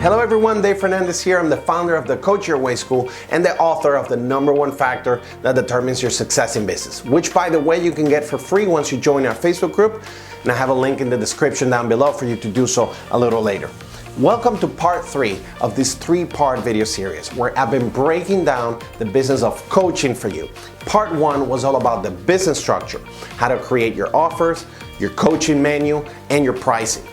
Hello everyone, Dave Fernandez here. I'm the founder of the Coach Your Way School and the author of the #1 factor that determines your success in business, which by the way you can get for free once you join our Facebook group, and I have a link in the description down below for you to do so a little later. Welcome to part 3 of this 3-part video series where I've been breaking down the business of coaching for you. Part 1 was all about the business structure, how to create your offers, your coaching menu, and your pricing.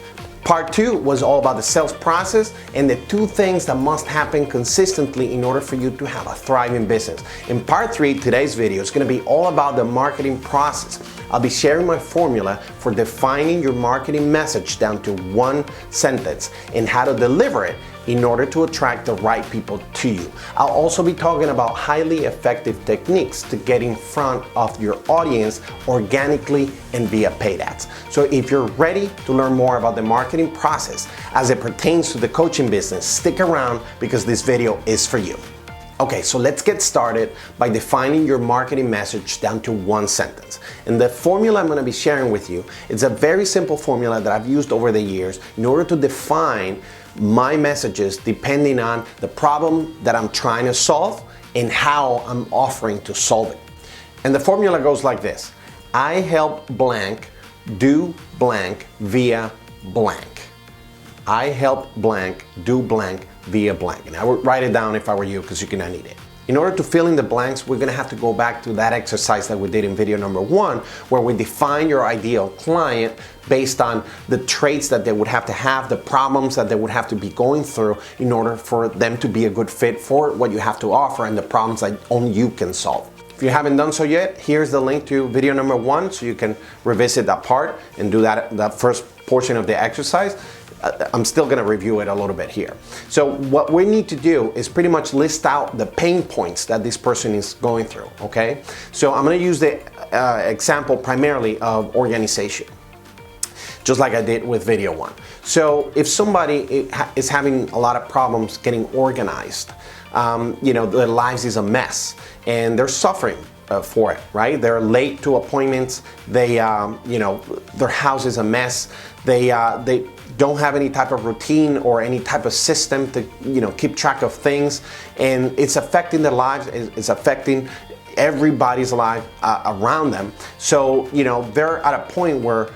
Part 2 was all about the sales process and the 2 things that must happen consistently in order for you to have a thriving business. In part 3, today's video is going to be all about the marketing process. I'll be sharing my formula for defining your marketing message down to 1 sentence and how to deliver it in order to attract the right people to you. I'll also be talking about highly effective techniques to get in front of your audience organically and via paid ads. So if you're ready to learn more about the marketing process as it pertains to the coaching business, stick around because this video is for you. Okay, so let's get started by defining your marketing message down to 1 sentence. And the formula I'm going to be sharing with you, it's a very simple formula that I've used over the years in order to define my messages depending on the problem that I'm trying to solve and how I'm offering to solve it. And the formula goes like this: I help blank do blank via blank. I help blank do blank via blank. And I would write it down if I were you because you're gonna need it. In order to fill in the blanks, we're gonna have to go back to that exercise that we did in video #1, where we define your ideal client based on the traits that they would have to have, the problems that they would have to be going through in order for them to be a good fit for what you have to offer and the problems that only you can solve. If you haven't done so yet, here's the link to video #1 so you can revisit that part and do that first portion of the exercise. I'm still going to review it a little bit here. So what we need to do is pretty much list out the pain points that this person is going through, okay? So I'm going to use the example primarily of organization, just like I did with video 1. So if somebody is having a lot of problems getting organized, their lives is a mess and they're suffering for it, right? They're late to appointments. They, their house is a mess. They don't have any type of routine or any type of system to, keep track of things, and it's affecting their lives. It's affecting everybody's life around them. So, they're at a point where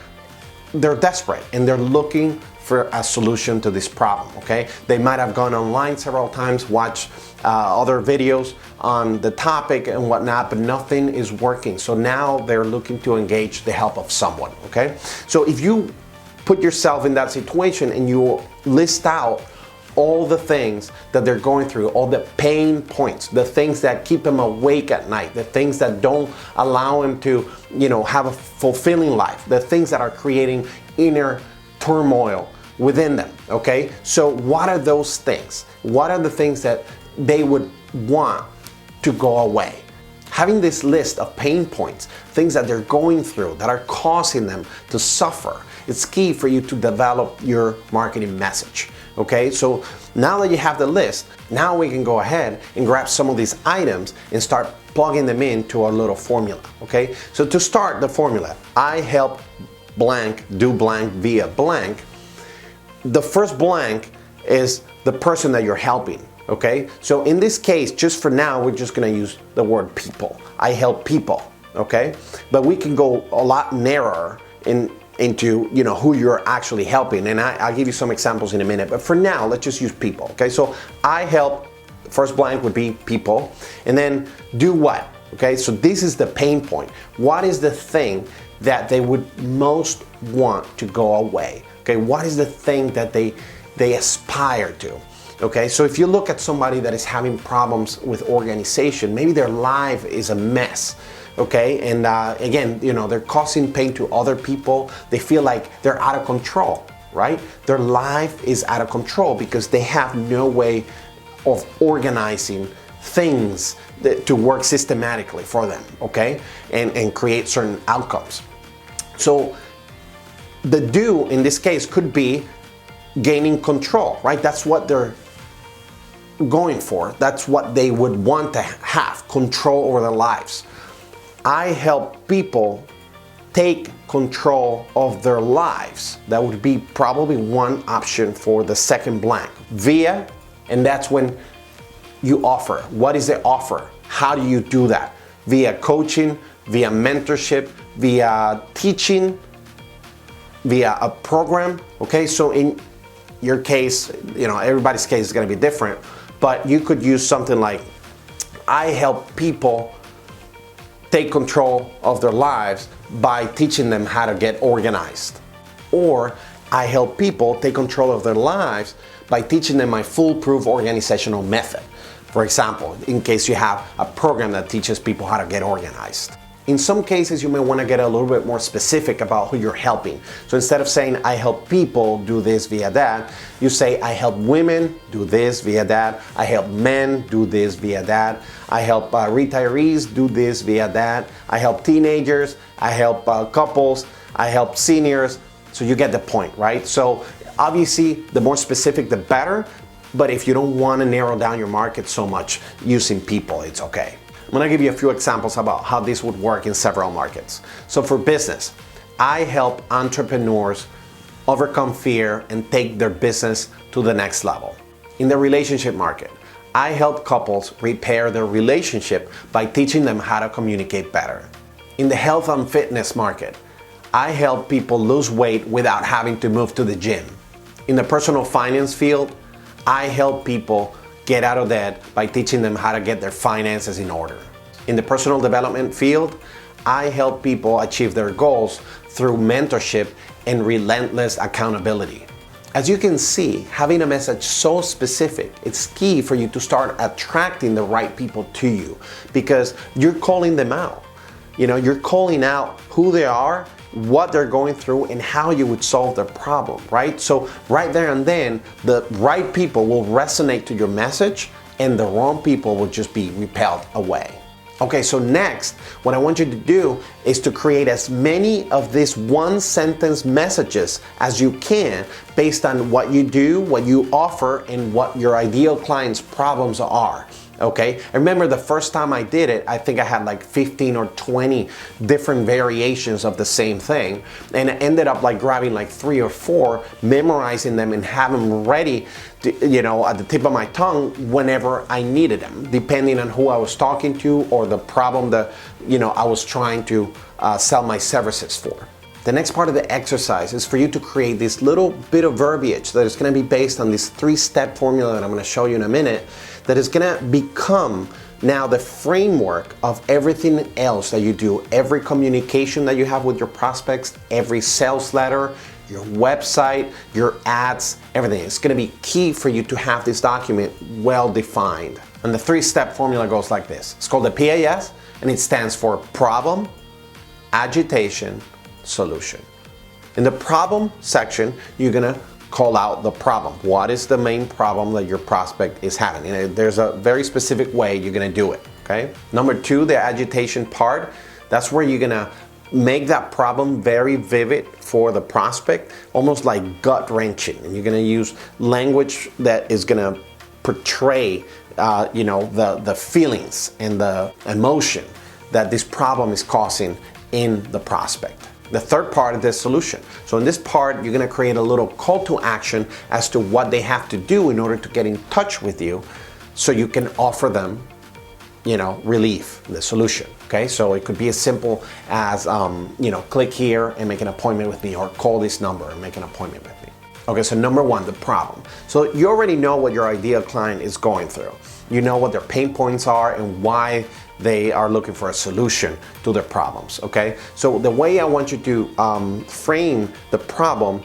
they're desperate and they're looking for a solution to this problem, okay? They might have gone online several times, watched other videos on the topic and whatnot, but nothing is working. So now they're looking to engage the help of someone, okay? So if you put yourself in that situation and you list out all the things that they're going through, all the pain points, the things that keep them awake at night, the things that don't allow them to, have a fulfilling life, the things that are creating inner turmoil within them, okay? So what are those things? What are the things that they would want to go away? Having this list of pain points, things that they're going through that are causing them to suffer, it's key for you to develop your marketing message, okay? So now that you have the list, now we can go ahead and grab some of these items and start plugging them into a little formula, okay? So to start the formula, I help blank do blank via blank. The first blank is the person that you're helping, okay? So in this case, just for now, we're just gonna use the word people. I help people, okay? But we can go a lot narrower into who you're actually helping, and I'll give you some examples in a minute, but for now, let's just use people, okay? So I help, first blank would be people, and then do what, okay? So this is the pain point. What is the thing that they would most want to go away? Okay, what is the thing that they aspire to? Okay, so if you look at somebody that is having problems with organization, maybe their life is a mess. Okay, and again, they're causing pain to other people. They feel like they're out of control, right? Their life is out of control because they have no way of organizing things to work systematically for them, okay? And create certain outcomes. So the do in this case could be gaining control, right? That's what they're going for. That's what they would want to have, control over their lives. I help people take control of their lives. That would be probably one option for the second blank. Via, and that's when you offer. What is the offer? How do you do that? Via coaching, via mentorship, via teaching, via a program. Okay, so in your case, everybody's case is going to be different, but you could use something like, I help people take control of their lives by teaching them how to get organized. Or I help people take control of their lives by teaching them my foolproof organizational method. For example, in case you have a program that teaches people how to get organized. In some cases, you may want to get a little bit more specific about who you're helping. So instead of saying, I help people do this via that, you say, I help women do this via that. I help men do this via that. I help retirees do this via that. I help teenagers. I help couples. I help seniors. So you get the point, right? So obviously, the more specific, the better. But if you don't want to narrow down your market so much using people, it's okay. I'm going to give you a few examples about how this would work in several markets. So for business, I help entrepreneurs overcome fear and take their business to the next level. In the relationship market, I help couples repair their relationship by teaching them how to communicate better. In the health and fitness market, I help people lose weight without having to move to the gym. In the personal finance field, I help people get out of debt by teaching them how to get their finances in order. In the personal development field, I help people achieve their goals through mentorship and relentless accountability. As you can see, having a message so specific, it's key for you to start attracting the right people to you because you're calling them out. You're calling out who they are, what they're going through, and how you would solve their problem, right? So right there and then, the right people will resonate to your message and the wrong people will just be repelled away. Okay, so next, what I want you to do is to create as many of these one sentence messages as you can based on what you do, what you offer, and what your ideal client's problems are. Okay, I remember the first time I did it, I think I had like 15 or 20 different variations of the same thing, and I ended up like grabbing like 3 or 4, memorizing them and having them ready to, at the tip of my tongue whenever I needed them, depending on who I was talking to or the problem that I was trying to sell my services for. The next part of the exercise is for you to create this little bit of verbiage that is going to be based on this 3-step formula that I'm going to show you in a minute, that is going to become now the framework of everything else that you do, every communication that you have with your prospects, every sales letter, your website, your ads, everything. It's going to be key for you to have this document well defined. And the 3-step formula goes like this. It's called the PAS, and it stands for problem, agitation, solution. In the problem section, you're going to call out the problem. What is the main problem that your prospect is having? There's a very specific way you're going to do it. Okay. Number 2, the agitation part. That's where you're going to make that problem very vivid for the prospect, almost like gut-wrenching. And you're going to use language that is going to portray, the feelings and the emotion that this problem is causing in the prospect. The third part is the solution. So in this part, you're going to create a little call to action as to what they have to do in order to get in touch with you so you can offer them, relief, the solution. Okay, so it could be as simple as, click here and make an appointment with me, or call this number and make an appointment with me. Okay, so number 1, the problem. So you already know what your ideal client is going through. You know what their pain points are and why they are looking for a solution to their problems, okay? So the way I want you to frame the problem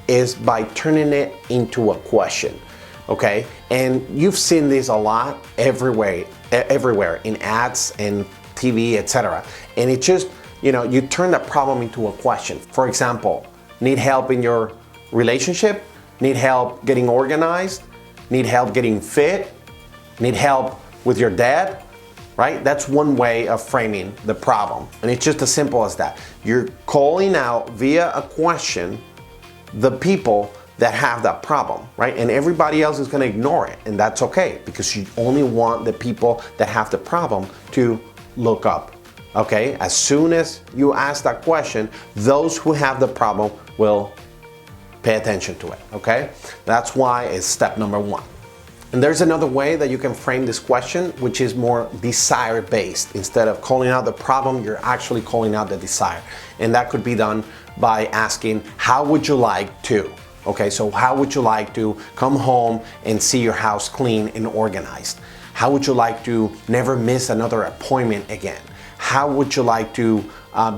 is by turning it into a question, okay? And you've seen this a lot everywhere in ads and TV, etc. And it just, you turn the problem into a question. For example, need help in your relationship? Need help getting organized? Need help getting fit? Need help with your dad? Right? That's one way of framing the problem. And it's just as simple as that. You're calling out via a question the people that have that problem, right? And everybody else is going to ignore it. And that's okay, because you only want the people that have the problem to look up Okay, as soon as you ask that question, those who have the problem will pay attention to it. Okay, that's why it's step number one. And there's another way that you can frame this question, which is more desire based. Instead of calling out the problem, you're actually calling out the desire. And that could be done by asking, how would you like to? Okay, so how would you like to come home and see your house clean and organized? How would you like to never miss another appointment again? How would you like to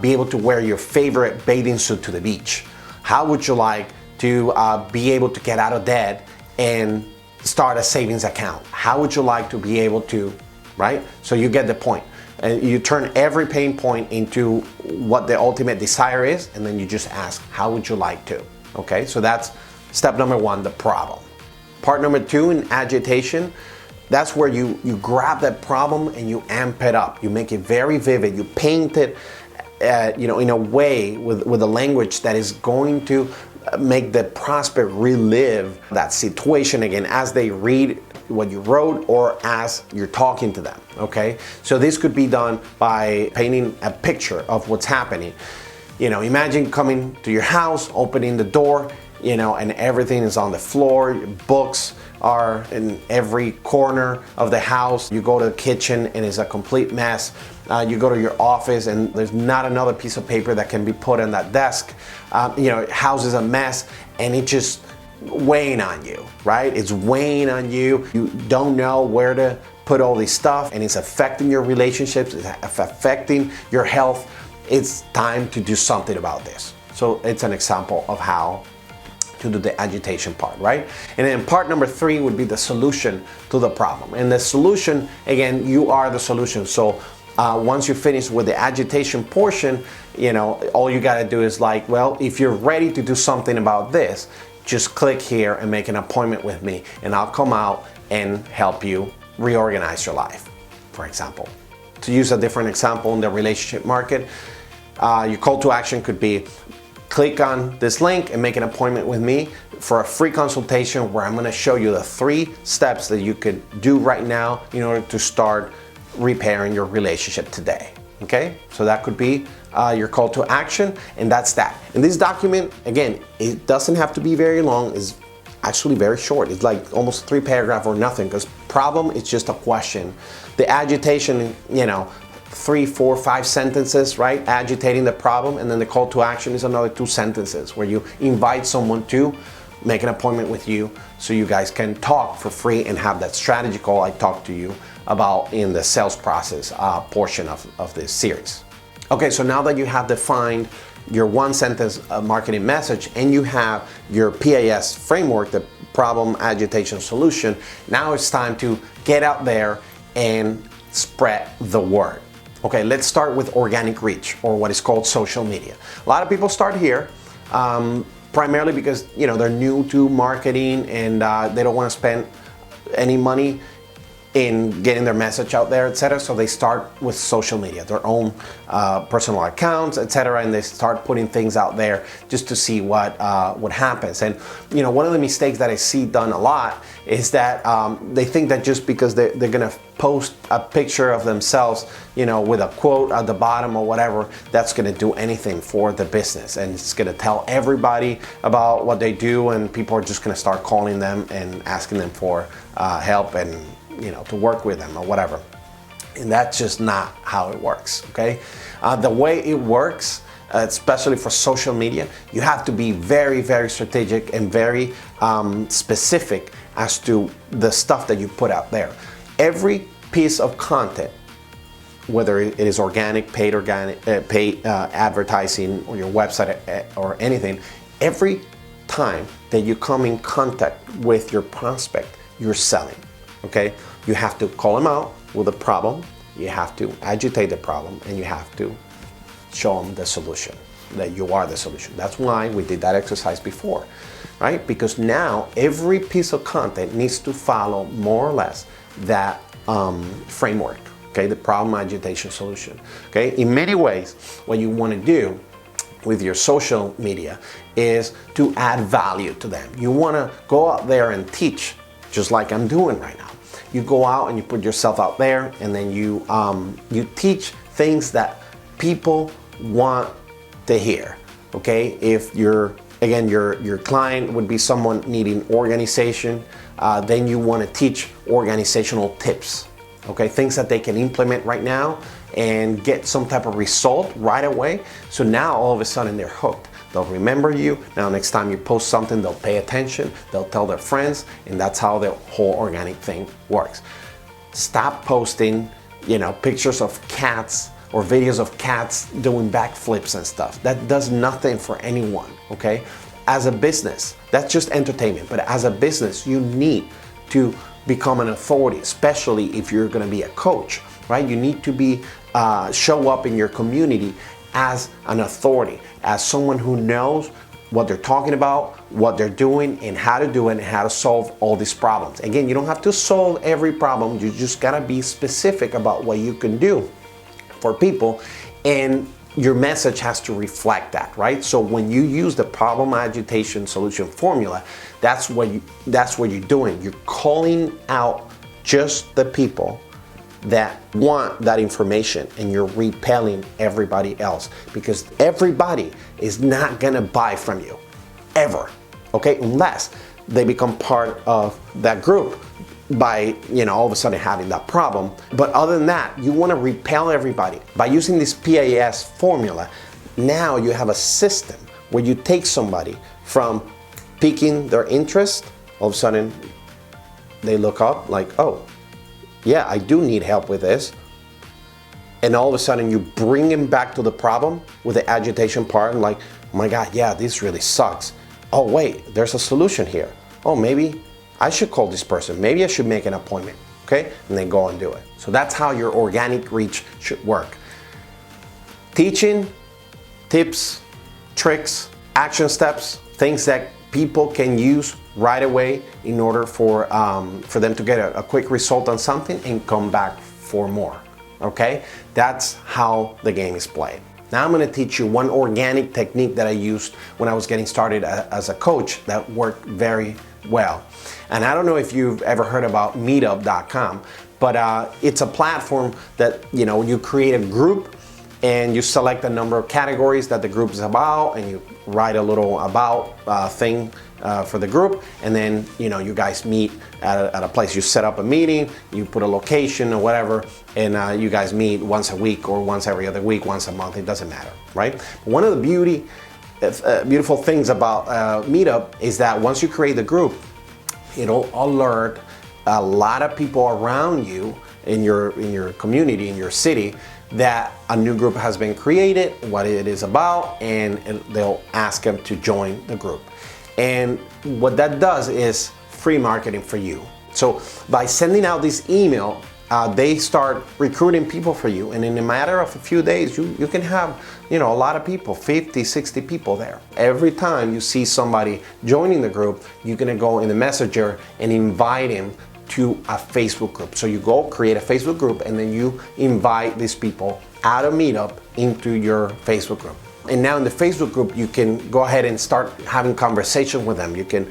be able to wear your favorite bathing suit to the beach? How would you like to be able to get out of debt and start a savings account? How would you like to be able to, right? So you get the point. And you turn every pain point into what the ultimate desire is, and then you just ask, how would you like to? Okay, so that's step number one, the problem. Part number two in agitation, that's where you grab that problem and you amp it up. You make it very vivid. You paint it, in a way with a language that is going to make the prospect relive that situation again as they read what you wrote or as you're talking to them. Okay, so this could be done by painting a picture of what's happening. Imagine coming to your house, opening the door, and everything is on the floor. Books are in every corner of the house. You go to the kitchen and it's a complete mess. You go to your office and there's not another piece of paper that can be put on that desk. House is a mess and it's just weighing on you, right? It's weighing on you. You don't know where to put all this stuff and it's affecting your relationships, it's affecting your health. It's time to do something about this. So it's an example of how to do the agitation part, right? And then part number three would be the solution to the problem. And the solution, again, you are the solution. So once you finish with the agitation portion, all you gotta do is if you're ready to do something about this, just click here and make an appointment with me and I'll come out and help you reorganize your life, for example. To use a different example in the relationship market, your call to action could be, click on this link and make an appointment with me for a free consultation where I'm gonna show you the 3 steps that you could do right now in order to start repairing your relationship today. Okay, so that could be your call to action, and that's that. And this document, again, it doesn't have to be very long. It's actually very short. It's like almost 3 paragraphs or nothing, because problem is just a question. The agitation, 3, 4, 5 sentences, right? Agitating the problem, and then the call to action is another 2 sentences where you invite someone to make an appointment with you so you guys can talk for free and have that strategy call I talked to you about in the sales process portion of this series. Okay, so now that you have defined your 1-sentence marketing message and you have your PAS framework, the problem, agitation, solution, now it's time to get out there and spread the word. Okay, let's start with organic reach, or what is called social media. A lot of people start here, primarily because they're new to marketing and they don't want to spend any money in getting their message out there, etc. So they start with social media, their own personal accounts, etc. And they start putting things out there just to see what happens. And one of the mistakes that I see done a lot is that they think that just because they're gonna post a picture of themselves, with a quote at the bottom or whatever, that's gonna do anything for the business, and it's gonna tell everybody about what they do, and people are just gonna start calling them and asking them for help and to work with them or whatever. And that's just not how it works, okay? The way it works, especially for social media, you have to be very, very strategic and very specific as to the stuff that you put out there. Every piece of content, whether it is organic, paid advertising, or your website or anything, every time that you come in contact with your prospect, you're selling. Okay, you have to call them out with a problem, you have to agitate the problem, and you have to show them the solution, that you are the solution. That's why we did that exercise before, right? Because now every piece of content needs to follow more or less that framework, okay, the problem, agitation, solution. Okay, in many ways, what you want to do with your social media is to add value to them. You want to go out there and teach, just like I'm doing right now. You go out and you put yourself out there, and then you teach things that people want to hear. Okay, if your client would be someone needing organization, then you want to teach organizational tips. Okay, things that they can implement right now and get some type of result right away. So now all of a sudden they're hooked. They'll remember you. Now next time you post something, they'll pay attention, they'll tell their friends, and that's how the whole organic thing works. Stop posting, pictures of cats or videos of cats doing backflips and stuff. That does nothing for anyone, okay? As a business, that's just entertainment, but as a business, you need to become an authority, especially if you're gonna be a coach, right? You need to show up in your community as an authority, as someone who knows what they're talking about, what they're doing, and how to do it, and how to solve all these problems. Again, you don't have to solve every problem, you just gotta be specific about what you can do for people, and your message has to reflect that, right? So when you use the problem agitation solution formula, that's what you're doing. You're calling out just the people that want that information, and you're repelling everybody else, because everybody is not gonna buy from you ever, okay, unless they become part of that group by all of a sudden having that problem. But other than that, you want to repel everybody by using this PAS formula. Now you have a system where you take somebody from piquing their interest, all of a sudden they look up like, oh yeah, I do need help with this, and all of a sudden you bring them back to the problem with the agitation part, like, oh my God, yeah, this really sucks. Oh wait, there's a solution here. Oh, maybe I should call this person. Maybe I should make an appointment, okay? And then go and do it. So that's how your organic reach should work. Teaching, tips, tricks, action steps, things that people can use right away in order for them to get a quick result on something and come back for more, okay? That's how the game is played. Now I'm gonna teach you one organic technique that I used when I was getting started as a coach that worked very well. And I don't know if you've ever heard about meetup.com, but it's a platform that you create a group and you select a number of categories that the group is about, and you write a little about thing for the group, and then you guys meet at a place. You set up a meeting, you put a location or whatever, and you guys meet once a week or once every other week, once a month, it doesn't matter, right? One of the beautiful things about Meetup is that once you create the group, it'll alert a lot of people around you in your community, in your city, that a new group has been created, what it is about, and they'll ask them to join the group. And what that does is free marketing for you. So by sending out this email, they start recruiting people for you, and in a matter of a few days, you can have a lot of people, 50, 60 people there. Every time you see somebody joining the group, you're gonna go in the messenger and invite him to a Facebook group. So you go create a Facebook group, and then you invite these people out of Meetup into your Facebook group. And now in the Facebook group, you can go ahead and start having conversation with them. You can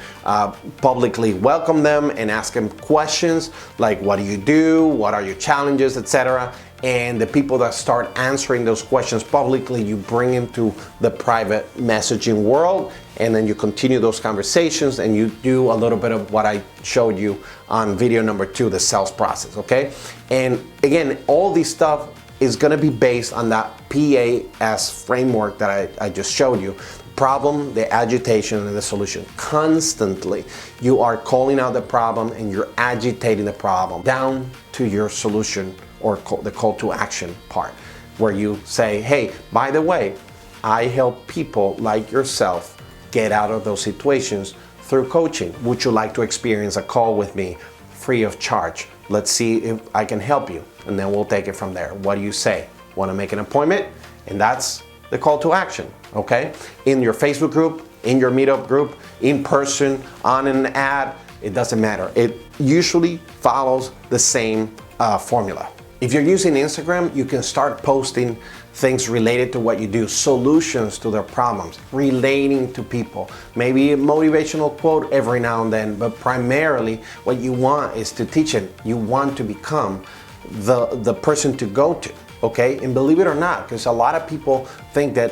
publicly welcome them and ask them questions like, what do you do? What are your challenges, etc. And the people that start answering those questions publicly, you bring them to the private messaging world, and then you continue those conversations, and you do a little bit of what I showed you on video number 2, the sales process, okay? And again, all this stuff is gonna be based on that PAS framework that I just showed you. Problem, the agitation, and the solution. Constantly, you are calling out the problem and you're agitating the problem down to your solution, or the call to action part, where you say, hey, by the way, I help people like yourself get out of those situations through coaching. Would you like to experience a call with me free of charge? Let's see if I can help you, and then we'll take it from there. What do you say? Want to make an appointment? And that's the call to action, okay? In your Facebook group, in your Meetup group, in person, on an ad, it doesn't matter. It usually follows the same formula. If you're using Instagram, you can start posting things related to what you do, solutions to their problems, relating to people, maybe a motivational quote every now and then, but primarily what you want is to teach it. You want to become the person to go to, okay? And believe it or not, because a lot of people think that,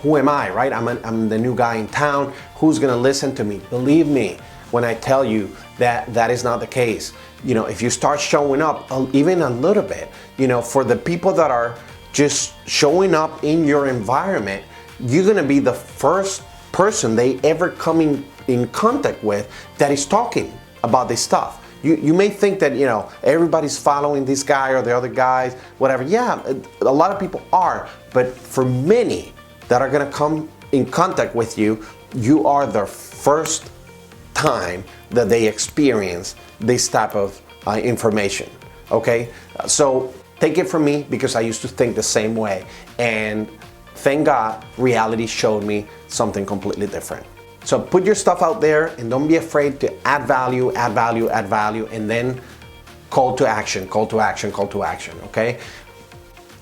who am I, right? I'm the new guy in town. Who's gonna listen to me? Believe me when I tell you that that is not the case. If you start showing up even a little bit, for the people that are just showing up in your environment, you're gonna be the first person they ever come in contact with that is talking about this stuff. You may think that everybody's following this guy or the other guys, whatever. Yeah, a lot of people are, but for many that are gonna come in contact with you, you are the first time that they experience this type of information. Okay, so take it from me, because I used to think the same way, and thank God reality showed me something completely different. So put your stuff out there and don't be afraid to add value, and then call to action, okay?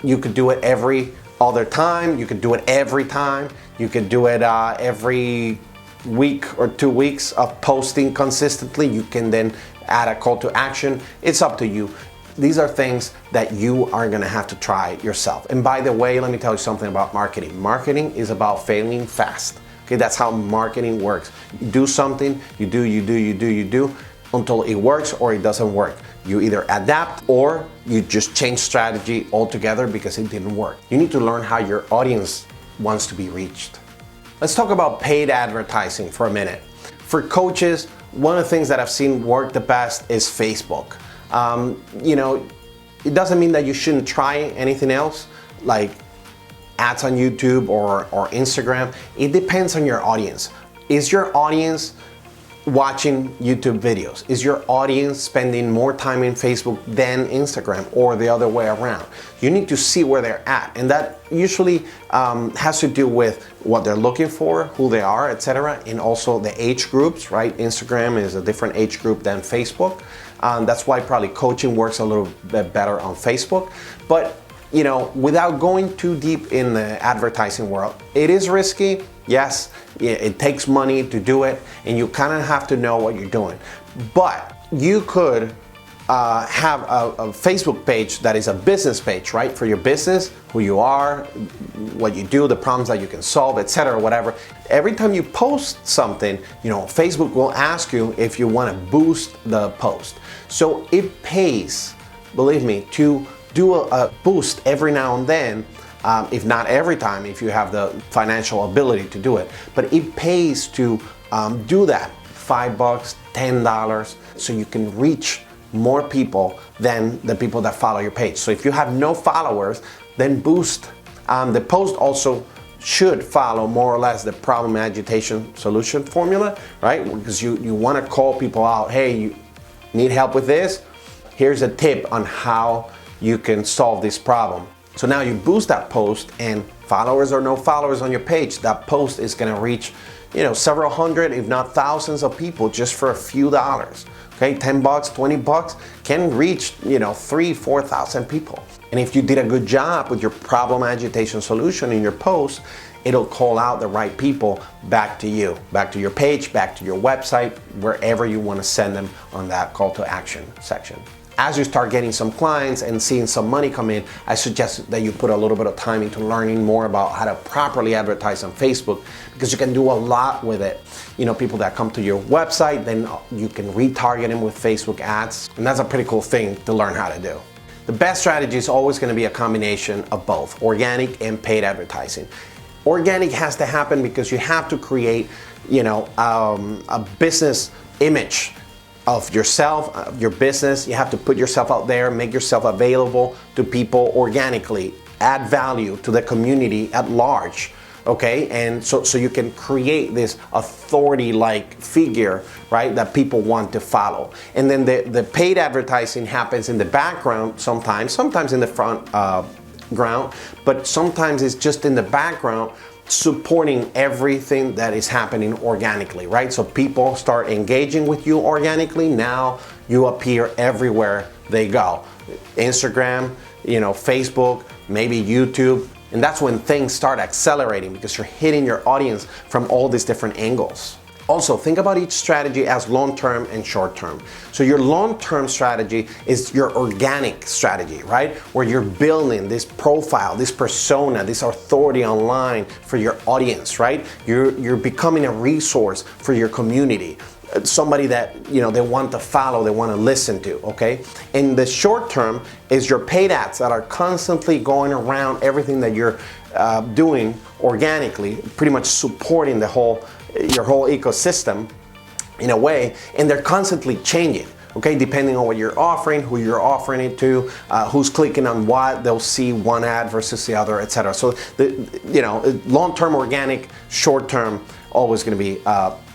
You could do it every other time, you could do it every time, you could do it every week or 2 weeks of posting consistently. You can then add a call to action. It's up to you. These are things that you are gonna have to try yourself. And by the way, let me tell you something about marketing. Marketing is about failing fast. Okay, that's how marketing works. You do something, you do until it works or it doesn't work. You either adapt or you just change strategy altogether because it didn't work. You need to learn how your audience wants to be reached. Let's talk about paid advertising for a minute. For coaches, one of the things that I've seen work the best is Facebook. It doesn't mean that you shouldn't try anything else, like ads on YouTube or Instagram. It depends on your audience. Is your audience watching YouTube videos? Is your audience spending more time in Facebook than Instagram, or the other way around? You need to see where they're at, and that usually has to do with what they're looking for, who they are, etc., and also the age groups, right? Instagram is a different age group than Facebook. That's why probably coaching works a little bit better on Facebook. But without going too deep in the advertising world, it is risky. Yes, it takes money to do it, and you kind of have to know what you're doing. But you could have a Facebook page that is a business page, right? For your business, who you are, what you do, the problems that you can solve, etc., whatever. Every time you post something, Facebook will ask you if you want to boost the post. So it pays, believe me, to do a boost every now and then, if not every time, if you have the financial ability to do it. But it pays to do that, $5, $10, so you can reach more people than the people that follow your page. So if you have no followers, then boost. The post also should follow more or less the problem, agitation, solution formula, right? Because you want to call people out. Hey, you need help with this? Here's a tip on how you can solve this problem. So now you boost that post, and followers or no followers on your page, that post is going to reach several hundred, if not thousands of people just for a few dollars. Okay, $10, $20 can reach 3,000-4,000 people. And if you did a good job with your problem, agitation, solution in your post, it'll call out the right people back to you, back to your page, back to your website, wherever you want to send them on that call to action section. As you start getting some clients and seeing some money come in, I suggest that you put a little bit of time into learning more about how to properly advertise on Facebook, because you can do a lot with it. People that come to your website, then you can retarget them with Facebook ads, and that's a pretty cool thing to learn how to do. The best strategy is always going to be a combination of both, organic and paid advertising. Organic has to happen because you have to create, a business image of yourself, your business. You have to put yourself out there, make yourself available to people organically, add value to the community at large, okay? And so you can create this authority-like figure, right, that people want to follow. And then the paid advertising happens in the background sometimes in the front ground, but sometimes it's just in the background, supporting everything that is happening organically, right? So people start engaging with you organically. Now you appear everywhere they go. Instagram, Facebook, maybe YouTube. And that's when things start accelerating, because you're hitting your audience from all these different angles. Also, think about each strategy as long-term and short-term. So your long-term strategy is your organic strategy, right? Where you're building this profile, this persona, this authority online for your audience, right? You're becoming a resource for your community. Somebody that, you know, they want to follow, they want to listen to, okay? In the short term is your paid ads that are constantly going around everything that you're doing organically, pretty much supporting your whole ecosystem in a way, and they're constantly changing, okay, depending on what you're offering, who you're offering it to, who's clicking on what, they'll see one ad versus the other, etc. So long-term organic, short-term always going to be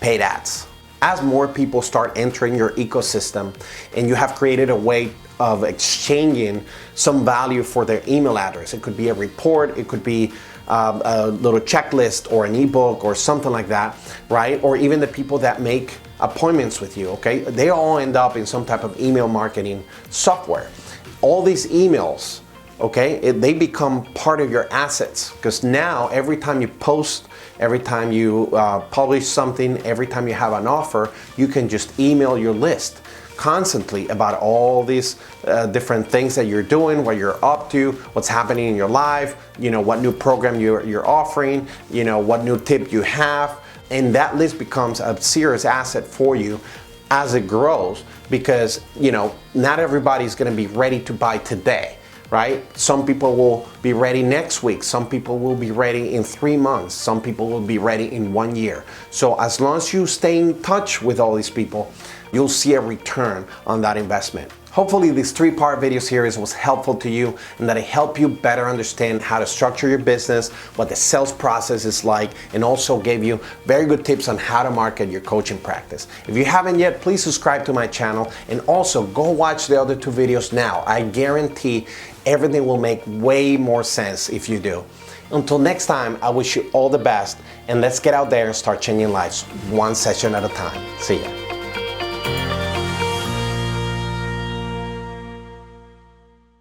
paid ads. As more people start entering your ecosystem and you have created a way of exchanging some value for their email address, it could be a report, it could be a little checklist or an ebook or something like that, right? Or even the people that make appointments with you, okay? They all end up in some type of email marketing software. All these emails, okay, they become part of your assets, because now every time you post, every time you publish something, every time you have an offer, you can just email your list constantly about all these different things that you're doing, what you're up to, what's happening in your life, you know, what new program you're offering, you know, what new tip you have, and that list becomes a serious asset for you as it grows, because, you know, not everybody's going to be ready to buy today, right? Some people will be ready next week. Some people will be ready in 3 months. Some people will be ready in 1 year. So as long as you stay in touch with all these people, you'll see a return on that investment. Hopefully this 3-part video series was helpful to you and that it helped you better understand how to structure your business, what the sales process is like, and also gave you very good tips on how to market your coaching practice. If you haven't yet, please subscribe to my channel and also go watch the other 2 videos now. I guarantee everything will make way more sense if you do. Until next time, I wish you all the best, and let's get out there and start changing lives one session at a time. See ya.